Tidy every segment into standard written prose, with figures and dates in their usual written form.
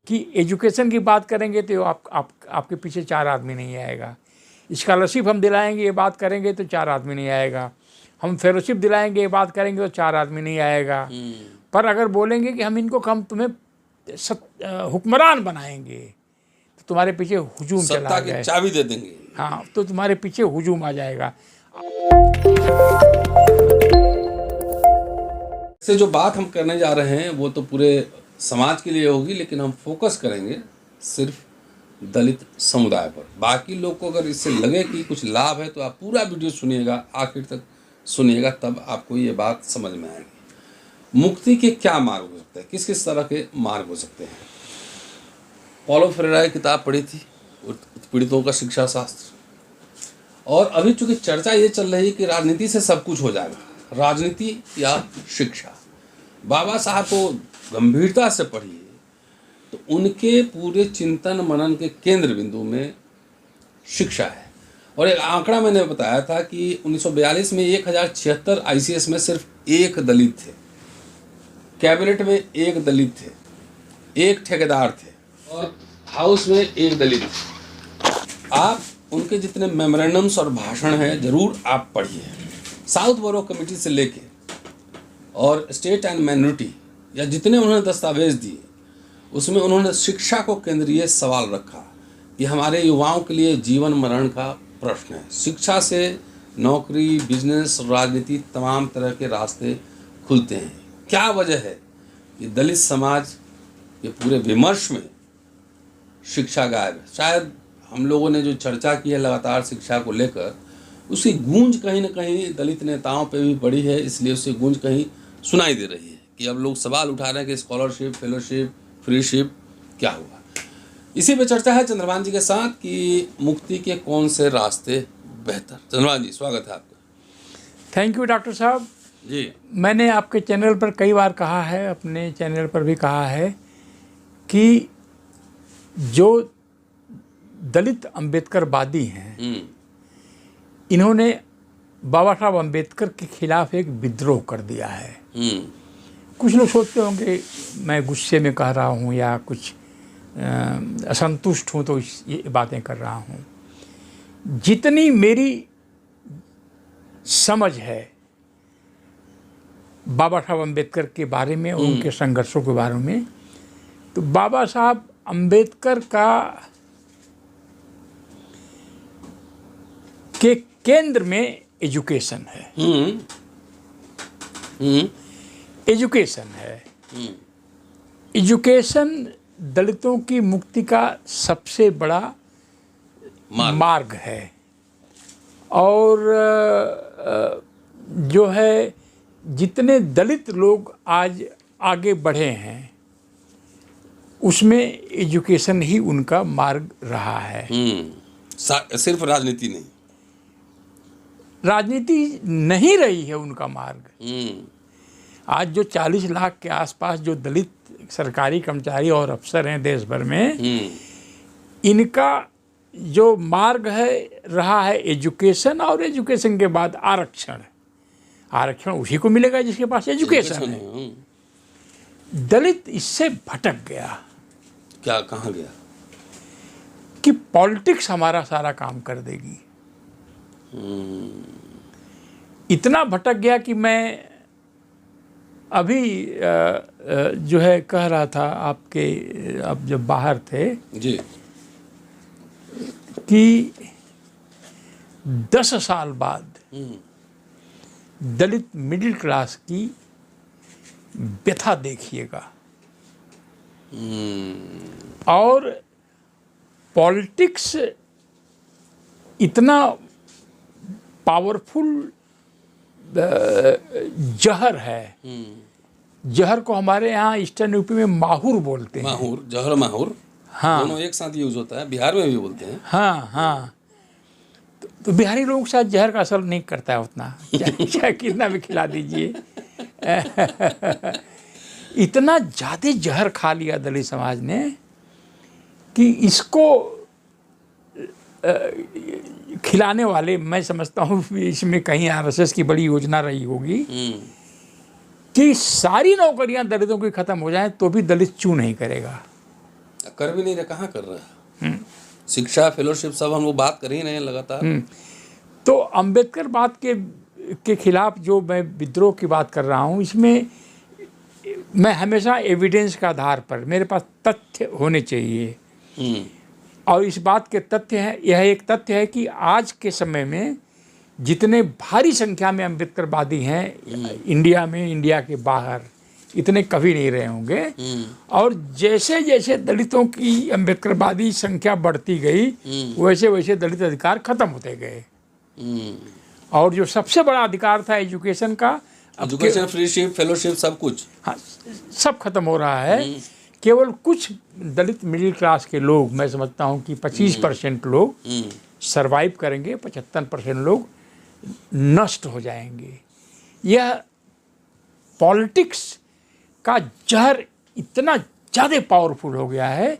कि एजुकेशन की बात करेंगे तो आपके पीछे 4 आदमी नहीं आएगा। स्कॉलरशिप हम दिलाएंगे, ये बात करेंगे तो 4 आदमी नहीं आएगा। हम फेलोशिप दिलाएंगे, ये बात करेंगे तो 4 आदमी नहीं आएगा। पर अगर बोलेंगे कि हम इनको तुम्हें हुक्मरान बनाएंगे तो तुम्हारे पीछे हुजूम चला सत्ता की चाबी दे देंगे। हाँ, तो तुम्हारे पीछे हुजूम आ जाएगा। से जो बात हम करने जा रहे हैं वो तो पूरे समाज के लिए होगी, लेकिन हम फोकस करेंगे सिर्फ दलित समुदाय पर। बाकी लोग को अगर इससे लगे कि कुछ लाभ है तो आप पूरा वीडियो सुनिएगा, आखिर तक सुनिएगा, तब आपको ये बात समझ में आएगी। मुक्ति के क्या मार्ग हो सकते हैं, किस किस तरह के मार्ग हो सकते हैं। पॉलो फ्रेरा की किताब पढ़ी थी, उत्पीड़ितों का शिक्षा शास्त्र, और अभी चूंकि चर्चा ये चल रही है कि राजनीति से सब कुछ हो जाएगा, राजनीति या शिक्षा। बाबा साहब को गंभीरता से पढ़िए तो उनके पूरे चिंतन मनन के केंद्र बिंदु में शिक्षा है। और एक आंकड़ा मैंने बताया था कि 1942 में 1076 ICS में सिर्फ एक दलित थे, कैबिनेट में एक दलित थे, एक ठेकेदार थे, और हाउस में एक दलित थे। आप उनके जितने मेमोरेंडम्स और भाषण हैं जरूर आप पढ़िए। साउथ बोरो कमेटी से लेके और स्टेट एंड माइनॉरिटी या जितने उन्होंने दस्तावेज दिए, उसमें उन्होंने शिक्षा को केंद्रीय सवाल रखा। ये हमारे युवाओं के लिए जीवन मरण का प्रश्न है। शिक्षा से नौकरी, बिजनेस, राजनीति, तमाम तरह के रास्ते खुलते हैं। क्या वजह है कि दलित समाज के पूरे विमर्श में शिक्षा गायब है। शायद हम लोगों ने जो चर्चा की है लगातार शिक्षा को लेकर, उसकी गूंज कहीं ना कहीं दलित नेताओं पे भी पड़ी है, इसलिए उसकी गूंज कहीं सुनाई दे रही है कि अब लोग सवाल उठा रहे हैं कि स्कॉलरशिप, फेलोशिप, फ्रीशिप क्या हुआ। इसी पे चर्चा है चंद्रभान जी के साथ कि मुक्ति के कौन से रास्ते बेहतर। चंद्रभान जी, स्वागत है आपका। थैंक यू डॉक्टर साहब जी। मैंने आपके चैनल पर कई बार कहा है, अपने चैनल पर भी कहा है कि जो दलित अम्बेडकरवादी हैं, इन्होंने बाबा साहब अम्बेडकर के खिलाफ एक विद्रोह कर दिया है। कुछ लोग सोचते होंगे मैं गुस्से में कह रहा हूँ या कुछ असंतुष्ट हूँ तो ये बातें कर रहा हूँ। जितनी मेरी समझ है बाबा साहब अम्बेडकर के बारे में, उनके संघर्षों के बारे में, तो बाबा साहब अम्बेडकर के केंद्र में एजुकेशन है। एजुकेशन है। एजुकेशन दलितों की मुक्ति का सबसे बड़ा मार्ग है। और जो है जितने दलित लोग आज आगे बढ़े हैं उसमें एजुकेशन ही उनका मार्ग रहा है। सिर्फ राजनीति नहीं, राजनीति नहीं रही है उनका मार्ग। आज जो 40 लाख के आसपास जो दलित सरकारी कर्मचारी और अफसर हैं देश भर में, इनका जो मार्ग है रहा है एजुकेशन, और एजुकेशन के बाद आरक्षण। आरक्षण उसी को मिलेगा जिसके पास एजुकेशन है। दलित इससे भटक गया। क्या, कहाँ गया? कि पॉलिटिक्स हमारा सारा काम कर देगी। इतना भटक गया कि मैं अभी जो है कह रहा था आपके, अब जब बाहर थे जी, कि 10 साल बाद दलित मिडिल क्लास की व्यथा देखिएगा। और पॉलिटिक्स इतना पावरफुल जहर है। जहर को हमारे यहाँ ईस्टर्न यूपी में माहूर बोलते हैं। माहूर, जहर, माहूर, हाँ, दोनों एक साथ यूज होता है। बिहार में भी बोलते हैं। हाँ हाँ। तो बिहारी लोगों के साथ जहर का असर नहीं करता है उतना, चाहे कितना भी खिला दीजिए। इतना ज़्यादा जहर खा लिया दलित समाज ने कि इसको खिलाने वाले, मैं समझता हूँ इसमें कहीं RSS की बड़ी योजना रही होगी कि सारी नौकरियां दलितों की खत्म हो जाएं तो भी दलित चू नहीं करेगा। कर भी नहीं रहे, कहाँ कर रहे हैं? शिक्षा फेलोशिप सब हम लोग बात कर ही रहे हैं लगातार। तो अंबेडकर बात के खिलाफ जो मैं विद्रोह की बात कर रहा हूँ, इसमें मैं हमेशा एविडेंस का आधार पर, मेरे पास तथ्य होने चाहिए। और इस बात के तथ्य है, यह एक तथ्य है कि आज के समय में जितने भारी संख्या में अम्बेडकरवादी हैं इंडिया में, इंडिया के बाहर, इतने कभी नहीं रहे होंगे। और जैसे जैसे दलितों की अम्बेडकरवादी संख्या बढ़ती गई, वैसे वैसे दलित अधिकार खत्म होते गए। और जो सबसे बड़ा अधिकार था एजुकेशन का, एजुकेशन, फ्रीशिप, फेलोशिप, सब कुछ, हाँ, सब खत्म हो रहा है। केवल कुछ दलित मिडिल क्लास के लोग, मैं समझता हूँ कि 25% लोग सरवाइव करेंगे, 75% लोग नष्ट हो जाएंगे। यह पॉलिटिक्स का जहर इतना ज़्यादा पावरफुल हो गया है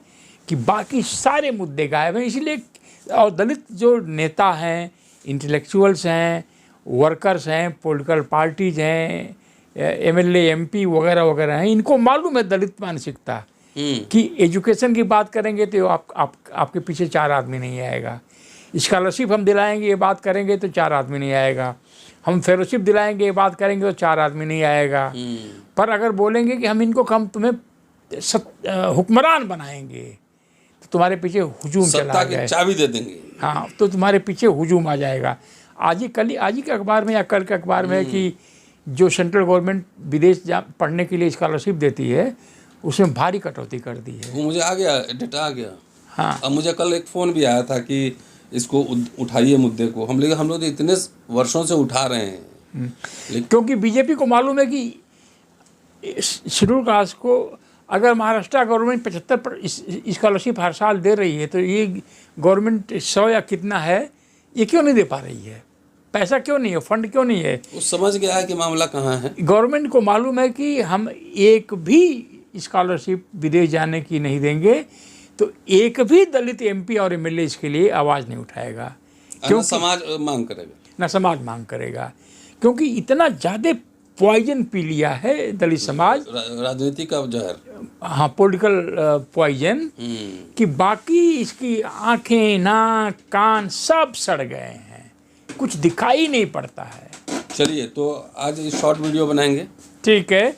कि बाकी सारे मुद्दे गायब हैं। इसलिए और दलित जो नेता हैं, इंटेलेक्चुअल्स हैं, वर्कर्स हैं, पॉलिटिकल पार्टीज हैं, एमएलए, एमपी वगैरह वगैरह हैं, इनको मालूम है दलित मानसिकता कि एजुकेशन की बात करेंगे तो आपके पीछे 4 आदमी नहीं आएगा। स्कॉलरशिप हम दिलाएंगे, ये बात करेंगे तो 4 आदमी नहीं आएगा। हम फेलोशिप दिलाएंगे, ये बात करेंगे तो 4 आदमी नहीं आएगा। पर अगर बोलेंगे कि हम तुम्हें हुक्मरान बनाएंगे, तो तुम्हारे पीछे हुजूम चला सत्ता की चाबी दे देंगे। हाँ, तो तुम्हारे पीछे हुजूम आ जाएगा। आज ही के अखबार में या कल के अखबार में कि जो सेंट्रल गवर्नमेंट विदेश पढ़ने के लिए स्कॉलरशिप देती है, उसमें भारी कटौती कर दी है। वो मुझे आ गया, डेटा आ गया। हाँ, अब मुझे कल एक फ़ोन भी आया था कि इसको उठाइए मुद्दे को। हम लोग तो इतने वर्षों से उठा रहे हैं। क्योंकि बीजेपी को मालूम है कि शेड्यूल कास्ट को अगर महाराष्ट्र गवर्नमेंट 75 स्कॉलरशिप हर साल दे रही है, तो ये गवर्नमेंट 100 या कितना है, ये क्यों नहीं दे पा रही है? पैसा क्यों नहीं है? फंड क्यों नहीं है? वो समझ गया है कि मामला कहाँ है। गवर्नमेंट को मालूम है कि हम एक भी स्कॉलरशिप विदेश जाने की नहीं देंगे, तो एक भी दलित एमपी और एमएलए इसके लिए आवाज़ नहीं उठाएगा। क्योंकि समाज मांग करेगा, ना समाज मांग करेगा, क्योंकि इतना ज़्यादा पॉइजन पी लिया है दलित समाज, राजनीति का जहर, हाँ, पॉलिटिकल पॉइजन, कि बाकी इसकी आंखें, नाक, कान सब सड़ गए हैं, कुछ दिखाई नहीं पड़ता है। चलिए, तो आज शॉर्ट वीडियो बनाएंगे। ठीक है।